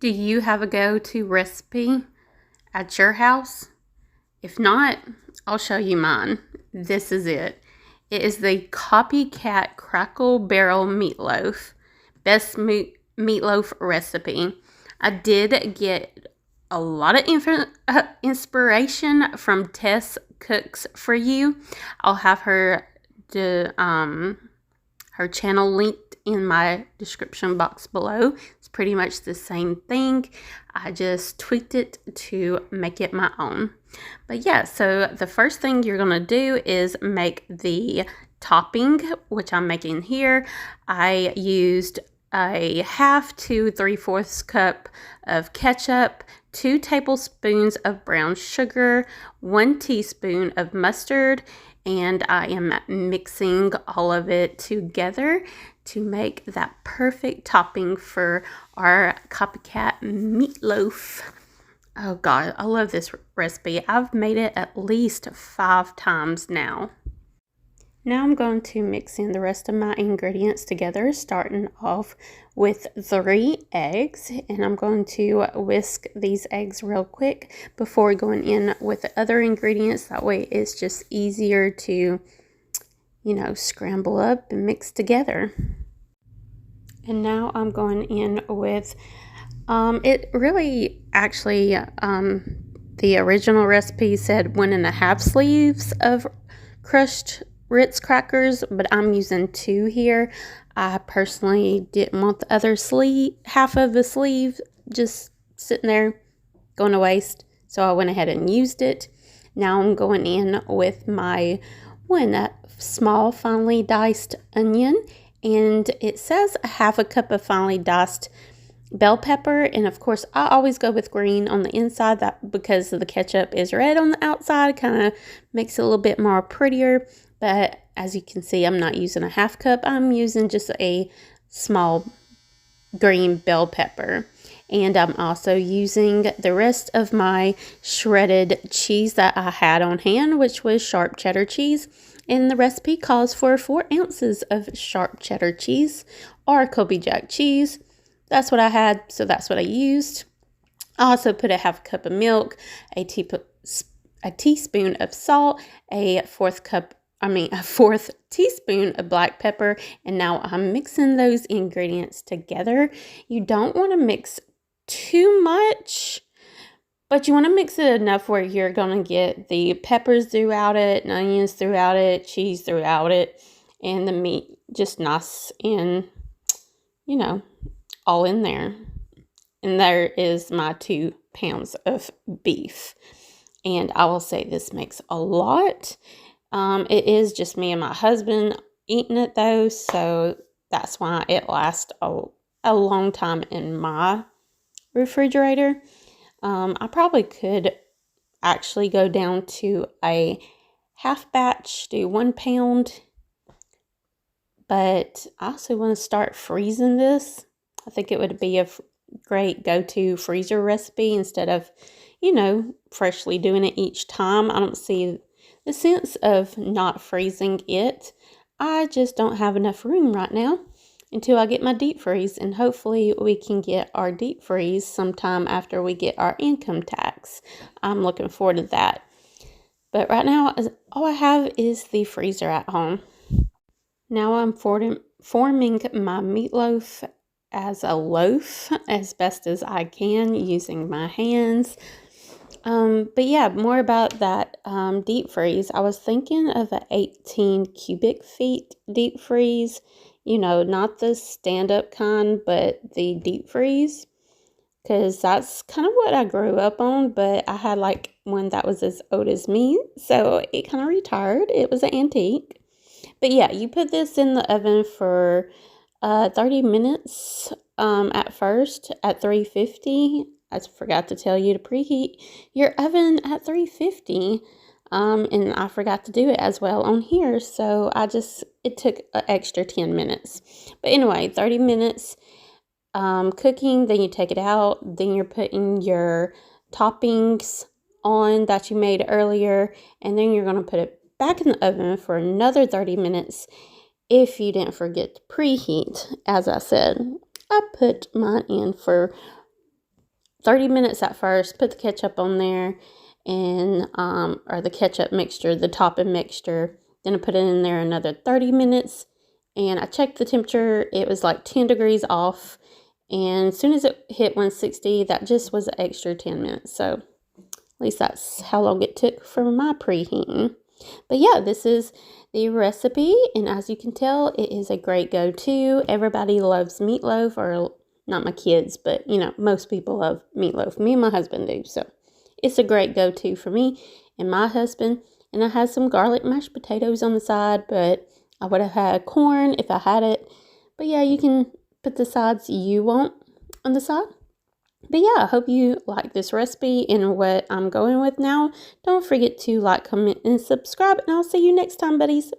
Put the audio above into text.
Do you have a go-to recipe at your house? If not, I'll show you mine. This is it. It is the Copycat Crackle Barrel Meatloaf. Best meatloaf recipe. I did get a lot of inspiration from Tess Cooks for You. I'll have her her channel linked in my description box below. It's pretty much the same thing. I just tweaked it to make it my own. But yeah, so the first thing you're gonna do is make the topping, which I'm making here. I used a 1/2 to 3/4 cup of ketchup, 2 tablespoons of brown sugar, 1 teaspoon of mustard, and I am mixing all of it together to make that perfect topping for our Copycat meatloaf. Oh God, I love this recipe. I've made it at least 5 times now. Now I'm going to mix in the rest of my ingredients together, starting off with 3 eggs. And I'm going to whisk these eggs real quick before going in with the other ingredients. That way it's just easier to, scramble up and mix together. And now I'm going in with, it really actually, the original recipe said 1.5 sleeves of crushed Ritz crackers, but I'm using 2 here. I personally didn't want the other half of the sleeve just sitting there going to waste, so I went ahead and used it. Now I'm going in with my 1 small finely diced onion, and it says 1/2 cup of finely diced bell pepper, and of course I always go with green on the inside, that because the ketchup is red on the outside, kind of makes it a little bit more prettier. But as you can see, I'm not using a 1/2 cup. I'm using just a small green bell pepper. And I'm also using the rest of my shredded cheese that I had on hand, which was sharp cheddar cheese. And the recipe calls for 4 ounces of sharp cheddar cheese or Colby Jack cheese. That's what I had, so that's what I used. I also put a 1/2 cup of milk, a teaspoon of salt, a 4th teaspoon of black pepper, and now I'm mixing those ingredients together. You don't want to mix too much, but you want to mix it enough where you're going to get the peppers throughout it, and onions throughout it, cheese throughout it, and the meat just nice and, all in there. And there is my 2 pounds of beef. And I will say this makes a lot. It is just me and my husband eating it though, so that's why it lasts a long time in my refrigerator. I probably could actually go down to a half batch, do 1 pound, but I also want to start freezing this. I think it would be a great go-to freezer recipe instead of, freshly doing it each time. I don't see the sense of not freezing it. I just don't have enough room right now until I get my deep freeze, and hopefully we can get our deep freeze sometime after we get our income tax. I'm looking forward to that. But right now, all I have is the freezer at home. Now I'm forming my meatloaf as a loaf as best as I can using my hands. But yeah, more about that deep freeze. I was thinking of an 18 cubic feet deep freeze, not the stand-up kind, but the deep freeze, because that's kind of what I grew up on. But I had like one that was as old as me, so it kind of retired. It was an antique. But yeah, you put this in the oven for 30 minutes at first at 350. I forgot to tell you to preheat your oven at 350. And I forgot to do it as well on here. So it took an extra 10 minutes. But anyway, 30 minutes cooking. Then you take it out. Then you're putting your toppings on that you made earlier. And then you're going to put it back in the oven for another 30 minutes. If you didn't forget to preheat, as I said, I put mine in for 30 minutes at first, put the ketchup on there, and or the ketchup mixture, the topping mixture. Then I put it in there another 30 minutes, and I checked the temperature. It was like 10 degrees off, and as soon as it hit 160, that just was an extra 10 minutes. So at least that's how long it took for my preheating. But yeah, this is the recipe, and as you can tell, it is a great go-to. Everybody loves meatloaf, or not my kids, but you know, most people love meatloaf. Me and my husband do, so it's a great go-to for me and my husband. And I had some garlic mashed potatoes on the side, but I would have had corn if I had it. But yeah, you can put the sides you want on the side. But yeah, I hope you like this recipe and what I'm going with now. Don't forget to like, comment, and subscribe, and I'll see you next time, buddies.